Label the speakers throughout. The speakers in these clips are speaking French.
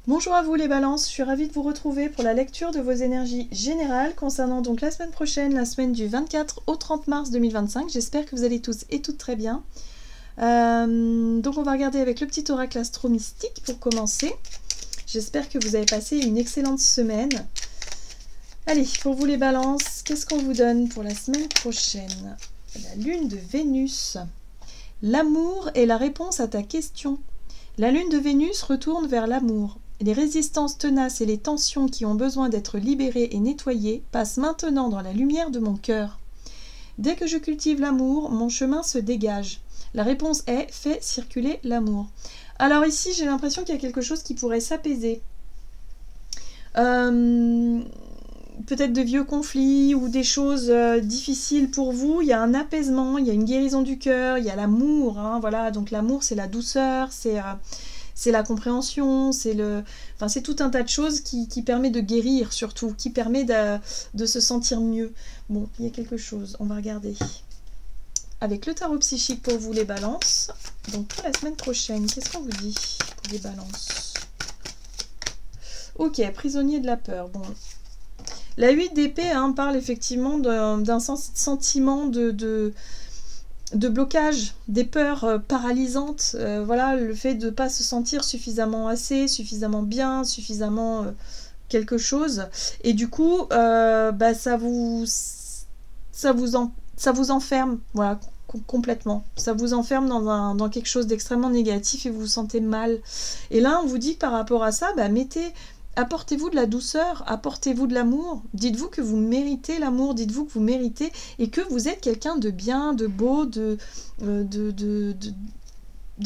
Speaker 1: Bonjour à vous les balances, je suis ravie de vous retrouver pour la lecture de vos énergies générales concernant donc la semaine prochaine, la semaine du 24 au 30 mars 2025. J'espère que vous allez tous et toutes très bien. Donc on va regarder avec le petit oracle astro-mystique pour commencer. J'espère que vous avez passé une excellente semaine. Allez, pour vous les balances, qu'est-ce qu'on vous donne pour la semaine prochaine? La lune de Vénus. L'amour est la réponse à ta question. La lune de Vénus retourne vers l'amour. Les résistances tenaces et les tensions qui ont besoin d'être libérées et nettoyées passent maintenant dans la lumière de mon cœur. Dès que je cultive l'amour, mon chemin se dégage. La réponse est « fais circuler l'amour ». Alors ici, j'ai l'impression qu'il y a quelque chose qui pourrait s'apaiser. Peut-être de vieux conflits ou des choses difficiles pour vous. Il y a un apaisement, il y a une guérison du cœur, il y a l'amour. Hein, voilà, donc l'amour, c'est la douceur, c'est la compréhension, c'est tout un tas de choses qui permet de guérir surtout, qui permet de se sentir mieux. Bon, il y a quelque chose, on va regarder. Avec le tarot psychique pour vous les balances, donc pour la semaine prochaine, qu'est-ce qu'on vous dit pour les balances? Ok, prisonnier de la peur, bon. La 8 d'épée parle effectivement d'un sentiment de blocage, des peurs paralysantes, voilà, le fait de ne pas se sentir suffisamment assez, suffisamment bien, suffisamment quelque chose, et du coup, ça vous enferme, voilà, complètement. Ça vous enferme dans quelque chose d'extrêmement négatif et vous vous sentez mal. Et là, on vous dit que par rapport à ça, apportez-vous de la douceur, apportez-vous de l'amour, dites-vous que vous méritez l'amour, dites-vous que vous méritez et que vous êtes quelqu'un de bien, de beau, de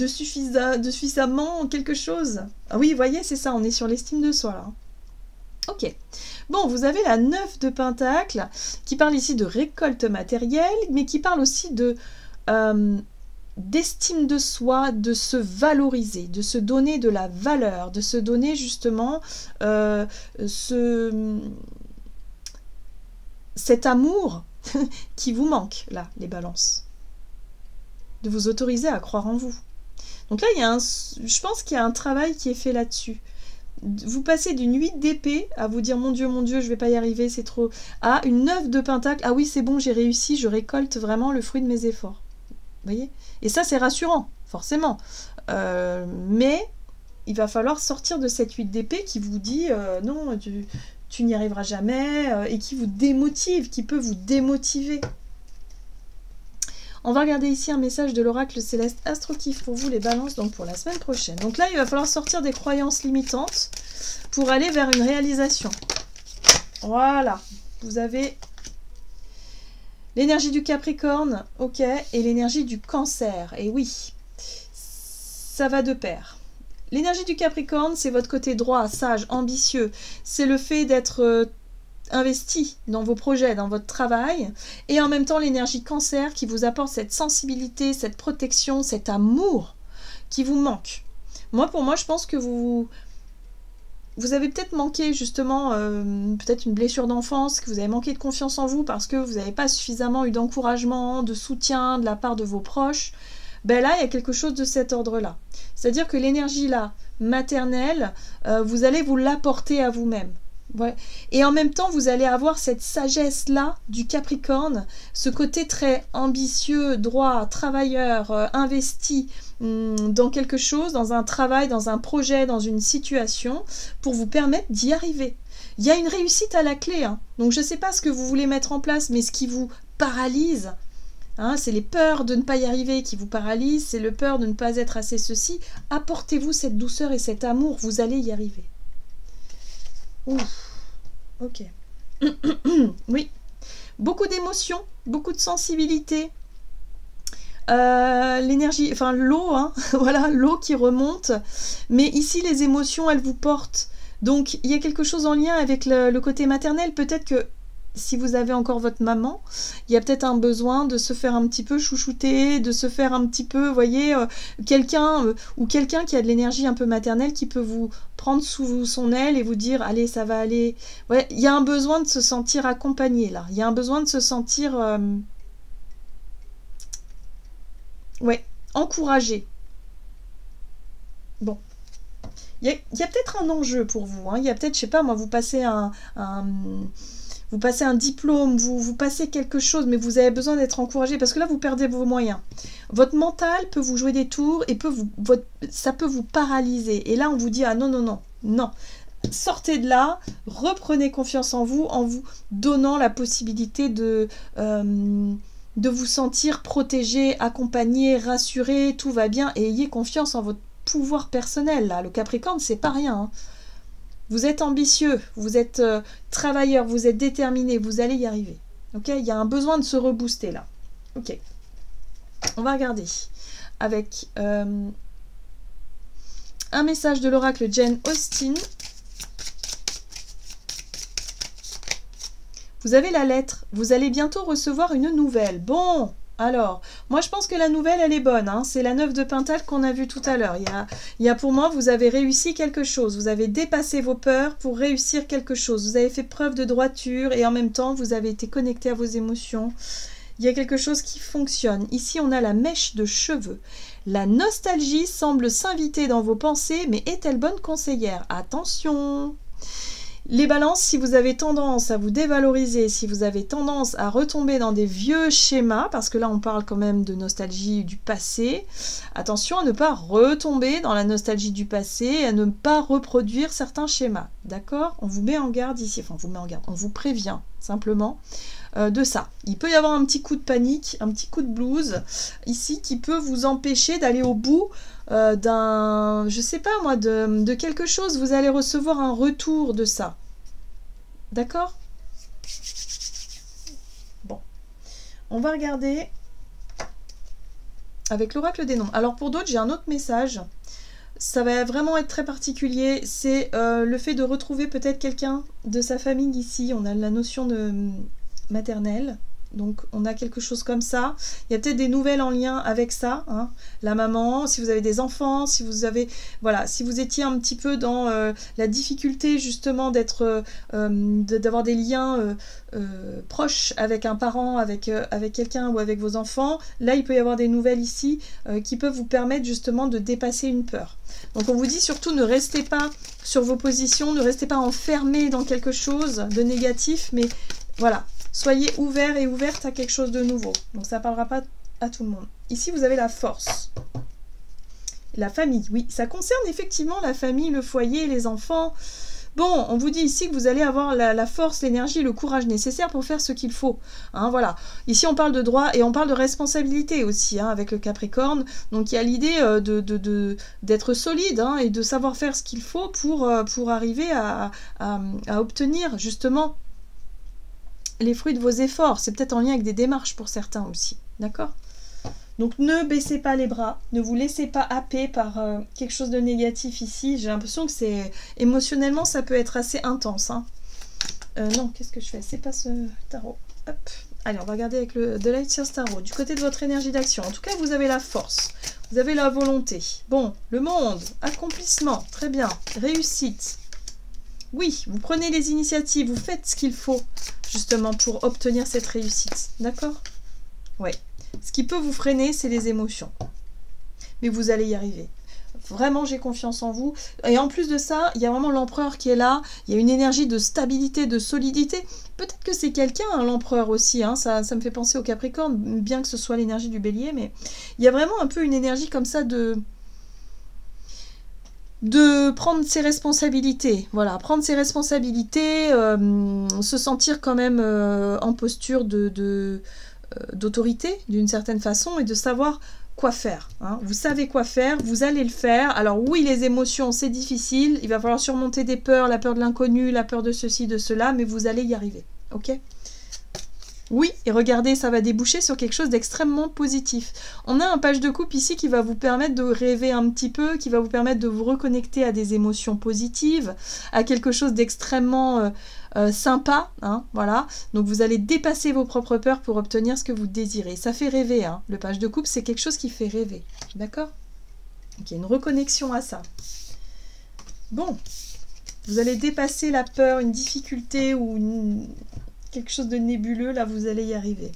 Speaker 1: suffisamment quelque chose. Ah oui, vous voyez, c'est ça, on est sur l'estime de soi là. Ok. Bon, vous avez la 9 de Pentacle qui parle ici de récolte matérielle, mais qui parle aussi d'estime de soi, de se valoriser, de se donner de la valeur, de se donner justement cet amour qui vous manque, là, les balances. De vous autoriser à croire en vous. Donc là, je pense qu'il y a un travail qui est fait là-dessus. Vous passez d'une 8 d'épée à vous dire mon Dieu, je vais pas y arriver, c'est trop, à une 9 de Pentacle, ah oui, c'est bon, j'ai réussi, je récolte vraiment le fruit de mes efforts. Vous voyez? Et ça, c'est rassurant, forcément. Mais il va falloir sortir de cette 8 d'épée qui vous dit non, tu n'y arriveras jamais, et qui vous démotive, qui peut vous démotiver. On va regarder ici un message de l'oracle céleste Astro-Kiff pour vous les balances, donc pour la semaine prochaine. Donc là, il va falloir sortir des croyances limitantes pour aller vers une réalisation. Voilà, vous avez l'énergie du Capricorne, ok, et l'énergie du Cancer. Et oui, ça va de pair. L'énergie du Capricorne, c'est votre côté droit, sage, ambitieux. C'est le fait d'être investi dans vos projets, dans votre travail. Et en même temps, l'énergie Cancer qui vous apporte cette sensibilité, cette protection, cet amour qui vous manque. Pour moi, je pense que vous avez peut-être manqué justement, peut-être une blessure d'enfance, que vous avez manqué de confiance en vous parce que vous n'avez pas suffisamment eu d'encouragement, de soutien de la part de vos proches. Là, il y a quelque chose de cet ordre-là. C'est-à-dire que l'énergie là, maternelle, vous allez vous l'apporter à vous-même. Ouais. Et en même temps, vous allez avoir cette sagesse-là du Capricorne, ce côté très ambitieux, droit, travailleur, investi dans quelque chose, dans un travail, dans un projet, dans une situation, pour vous permettre d'y arriver. Il y a une réussite à la clé, hein. Donc je ne sais pas ce que vous voulez mettre en place, mais ce qui vous paralyse, hein, c'est les peurs de ne pas y arriver qui vous paralysent, c'est le peur de ne pas être assez ceci. Apportez-vous cette douceur et cet amour, vous allez y arriver. Ouf, ok. Oui, beaucoup d'émotions, beaucoup de sensibilité. L'énergie, enfin l'eau, hein, voilà, l'eau qui remonte. Mais ici, les émotions, elles vous portent. Donc, il y a quelque chose en lien avec le côté maternel. Peut-être que si vous avez encore votre maman, il y a peut-être un besoin de se faire un petit peu chouchouter, de se faire un petit peu, vous voyez, quelqu'un qui a de l'énergie un peu maternelle qui peut vous prendre sous son aile et vous dire allez, ça va aller. Ouais, il y a un besoin de se sentir accompagné là. Il y a un besoin de se sentir encouragé. Bon. Il y a peut-être un enjeu pour vous. Hein. Il y a peut-être, je sais pas moi, vous passez vous passez un diplôme, vous passez quelque chose, mais vous avez besoin d'être encouragé parce que là, vous perdez vos moyens. Votre mental peut vous jouer des tours et ça peut vous paralyser. Et là, on vous dit, ah non, non, non, non. Sortez de là, reprenez confiance en vous donnant la possibilité de vous sentir protégé, accompagné, rassuré, tout va bien et ayez confiance en votre pouvoir personnel. Là. Le Capricorne, c'est pas rien. Hein. Vous êtes ambitieux, vous êtes travailleur, vous êtes déterminé, vous allez y arriver. Ok, il y a un besoin de se rebooster là. Ok. On va regarder avec un message de l'oracle Jane Austen. Vous avez la lettre, vous allez bientôt recevoir une nouvelle. Bon, alors, moi je pense que la nouvelle elle est bonne, hein. C'est la 9 de Pentacle qu'on a vue tout à l'heure. Il y a pour moi, vous avez réussi quelque chose, vous avez dépassé vos peurs pour réussir quelque chose. Vous avez fait preuve de droiture et en même temps vous avez été connecté à vos émotions. Il y a quelque chose qui fonctionne. Ici on a la mèche de cheveux. La nostalgie semble s'inviter dans vos pensées, mais est-elle bonne conseillère? Attention! Les balances, si vous avez tendance à vous dévaloriser, si vous avez tendance à retomber dans des vieux schémas, parce que là on parle quand même de nostalgie du passé, attention à ne pas retomber dans la nostalgie du passé et à ne pas reproduire certains schémas, d'accord? On vous met en garde ici, enfin on vous met en garde, on vous prévient simplement de ça. Il peut y avoir un petit coup de panique, un petit coup de blues ici qui peut vous empêcher d'aller au bout d'un, je sais pas moi, de quelque chose. Vous allez recevoir un retour de ça. D'accord? Bon. On va regarder avec l'oracle des nombres. Alors pour d'autres, j'ai un autre message. Ça va vraiment être très particulier. C'est le fait de retrouver peut-être quelqu'un de sa famille ici. On a la notion de maternelle. Donc on a quelque chose comme ça. Il y a peut-être des nouvelles en lien avec ça. Hein. La maman, si vous avez des enfants, si vous avez, voilà, si vous étiez un petit peu dans la difficulté justement d'être, d'avoir des liens proches avec un parent, avec quelqu'un ou avec vos enfants, là il peut y avoir des nouvelles ici qui peuvent vous permettre justement de dépasser une peur. Donc on vous dit surtout ne restez pas sur vos positions, ne restez pas enfermés dans quelque chose de négatif, mais voilà. Soyez ouverts et ouvertes à quelque chose de nouveau. Donc ça ne parlera pas à tout le monde. Ici, vous avez la force. La famille, oui. Ça concerne effectivement la famille, le foyer, les enfants. Bon, on vous dit ici que vous allez avoir la force, l'énergie, le courage nécessaire pour faire ce qu'il faut. Hein, voilà. Ici, on parle de droit et on parle de responsabilité aussi, hein, avec le Capricorne. Donc, il y a l'idée d'être solide hein, et de savoir faire ce qu'il faut pour arriver à obtenir justement les fruits de vos efforts. C'est peut-être en lien avec des démarches pour certains aussi. D'accord? Donc ne baissez pas les bras, ne vous laissez pas happer par quelque chose de négatif ici. J'ai l'impression que c'est émotionnellement ça peut être assez intense. Hein. Non, qu'est-ce que je fais? C'est pas ce tarot. Hop. Allez, on va regarder avec le The Light Source Tarot. Du côté de votre énergie d'action. En tout cas, vous avez la force. Vous avez la volonté. Bon, le monde, accomplissement, très bien. Réussite. Oui, vous prenez les initiatives, vous faites ce qu'il faut justement pour obtenir cette réussite. D'accord? Ouais. Ce qui peut vous freiner, c'est les émotions. Mais vous allez y arriver. Vraiment, j'ai confiance en vous. Et en plus de ça, il y a vraiment l'empereur qui est là. Il y a une énergie de stabilité, de solidité. Peut-être que c'est quelqu'un, hein, l'empereur aussi. Hein. Ça me fait penser au Capricorne, bien que ce soit l'énergie du bélier. Mais il y a vraiment un peu une énergie comme ça de prendre ses responsabilités, voilà, prendre ses responsabilités, se sentir quand même en posture d'autorité d'une certaine façon et de savoir quoi faire. Hein. Vous savez quoi faire, vous allez le faire. Alors oui, les émotions, c'est difficile, il va falloir surmonter des peurs, la peur de l'inconnu, la peur de ceci, de cela, mais vous allez y arriver, ok ? Oui, et regardez, ça va déboucher sur quelque chose d'extrêmement positif. On a un page de coupe ici qui va vous permettre de rêver un petit peu, qui va vous permettre de vous reconnecter à des émotions positives, à quelque chose d'extrêmement sympa, hein, voilà. Donc vous allez dépasser vos propres peurs pour obtenir ce que vous désirez. Ça fait rêver, hein. Le page de coupe, c'est quelque chose qui fait rêver, d'accord? Donc il y a une reconnexion à ça. Bon, vous allez dépasser la peur, une difficulté ou quelque chose de nébuleux, là vous allez y arriver.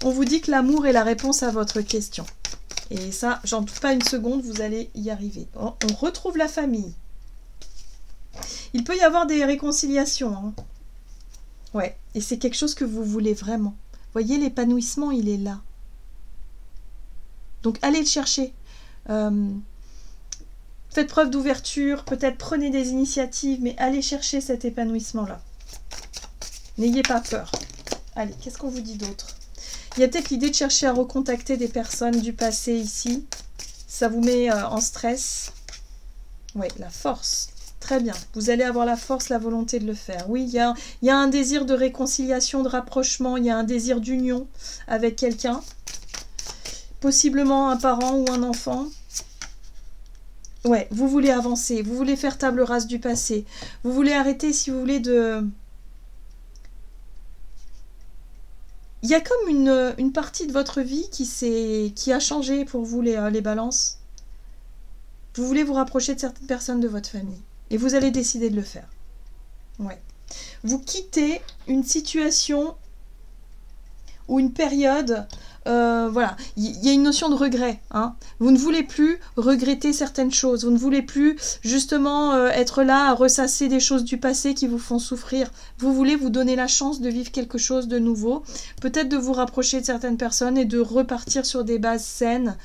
Speaker 1: On vous dit que l'amour est la réponse à votre question. Et ça, j'en doute pas une seconde, vous allez y arriver. On retrouve la famille. Il peut y avoir des réconciliations. Hein. Ouais, et c'est quelque chose que vous voulez vraiment. Voyez, l'épanouissement, il est là. Donc, allez le chercher. Faites preuve d'ouverture, peut-être prenez des initiatives, mais allez chercher cet épanouissement-là. N'ayez pas peur. Allez, qu'est-ce qu'on vous dit d'autre? Il y a peut-être l'idée de chercher à recontacter des personnes du passé ici. Ça vous met en stress. Oui, la force. Très bien. Vous allez avoir la force, la volonté de le faire. Oui, il y a un désir de réconciliation, de rapprochement. Il y a un désir d'union avec quelqu'un. Possiblement un parent ou un enfant. Ouais, vous voulez avancer. Vous voulez faire table rase du passé. Vous voulez arrêter, si vous voulez, de... Il y a comme une partie de votre vie qui a changé pour vous, les balances. Vous voulez vous rapprocher de certaines personnes de votre famille. Et vous allez décider de le faire. Ouais. Vous quittez une situation ou une période... voilà, il y a une notion de regret. Hein. Vous ne voulez plus regretter certaines choses. Vous ne voulez plus justement être là à ressasser des choses du passé qui vous font souffrir. Vous voulez vous donner la chance de vivre quelque chose de nouveau. Peut-être de vous rapprocher de certaines personnes et de repartir sur des bases saines.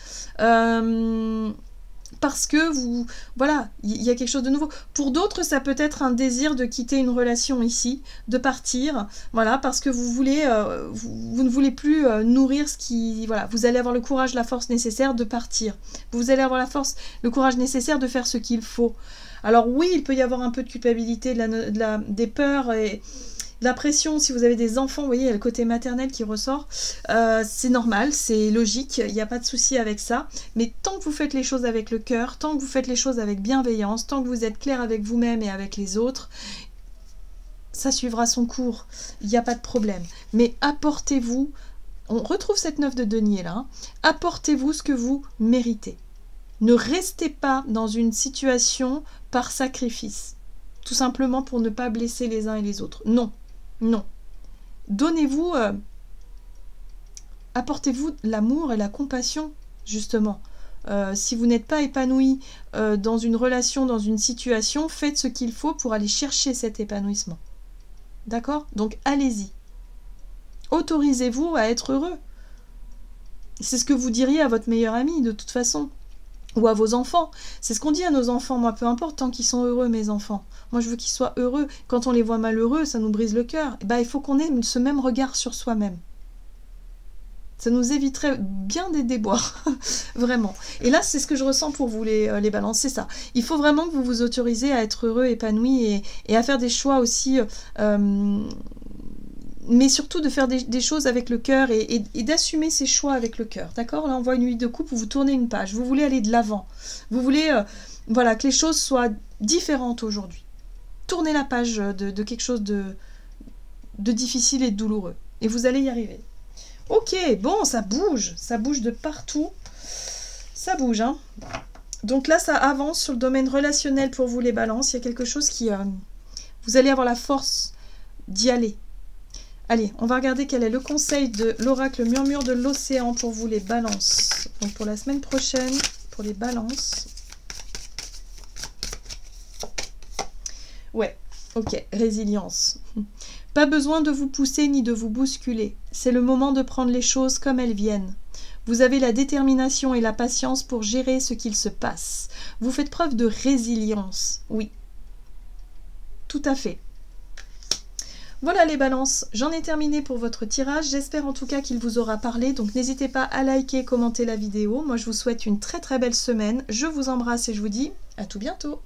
Speaker 1: Parce que vous, voilà, il y a quelque chose de nouveau. Pour d'autres, ça peut être un désir de quitter une relation ici, de partir, voilà, parce que vous voulez, vous ne voulez plus nourrir ce qui, voilà, vous allez avoir le courage, la force nécessaire de partir. Vous allez avoir la force, le courage nécessaire de faire ce qu'il faut. Alors oui, il peut y avoir un peu de culpabilité, des peurs et de la pression si vous avez des enfants. Vous voyez, il y a le côté maternel qui ressort. C'est normal, c'est logique, il n'y a pas de souci avec ça. Mais tant que vous faites les choses avec le cœur, tant que vous faites les choses avec bienveillance, tant que vous êtes clair avec vous-même et avec les autres, ça suivra son cours. Il n'y a pas de problème. Mais apportez-vous, on retrouve cette 9 de denier là, hein, apportez-vous ce que vous méritez. Ne restez pas dans une situation par sacrifice. Tout simplement pour ne pas blesser les uns et les autres. Non. Non. Donnez-vous, apportez-vous l'amour et la compassion, justement. Si vous n'êtes pas épanoui dans une relation, dans une situation, faites ce qu'il faut pour aller chercher cet épanouissement. D'accord? Donc, allez-y. Autorisez-vous à être heureux. C'est ce que vous diriez à votre meilleur ami, de toute façon. Ou à vos enfants. C'est ce qu'on dit à nos enfants. Moi, peu importe, tant qu'ils sont heureux, mes enfants. Moi, je veux qu'ils soient heureux. Quand on les voit malheureux, ça nous brise le cœur. Et ben, il faut qu'on ait ce même regard sur soi-même. Ça nous éviterait bien des déboires. Vraiment. Et là, c'est ce que je ressens pour vous, les balances. C'est ça. Il faut vraiment que vous vous autorisez à être heureux, épanoui et à faire des choix aussi... mais surtout de faire des choses avec le cœur et d'assumer ses choix avec le cœur. D'accord? Là, on voit une huile de coupe où vous tournez une page. Vous voulez aller de l'avant. Vous voulez voilà, que les choses soient différentes aujourd'hui. Tournez la page de quelque chose de difficile et de douloureux. Et vous allez y arriver. Ok, bon, ça bouge de partout. Ça bouge, hein. Donc là, ça avance sur le domaine relationnel pour vous, les balances. Il y a quelque chose qui... vous allez avoir la force d'y aller. Allez, on va regarder quel est le conseil de l'oracle murmure de l'océan pour vous, les balances. Donc pour la semaine prochaine, pour les balances. Ouais, ok, résilience. Pas besoin de vous pousser ni de vous bousculer. C'est le moment de prendre les choses comme elles viennent. Vous avez la détermination et la patience pour gérer ce qu'il se passe. Vous faites preuve de résilience. Oui, tout à fait. Voilà les balances, j'en ai terminé pour votre tirage. J'espère en tout cas qu'il vous aura parlé. Donc n'hésitez pas à liker, commenter la vidéo. Moi je vous souhaite une très très belle semaine. Je vous embrasse et je vous dis à tout bientôt.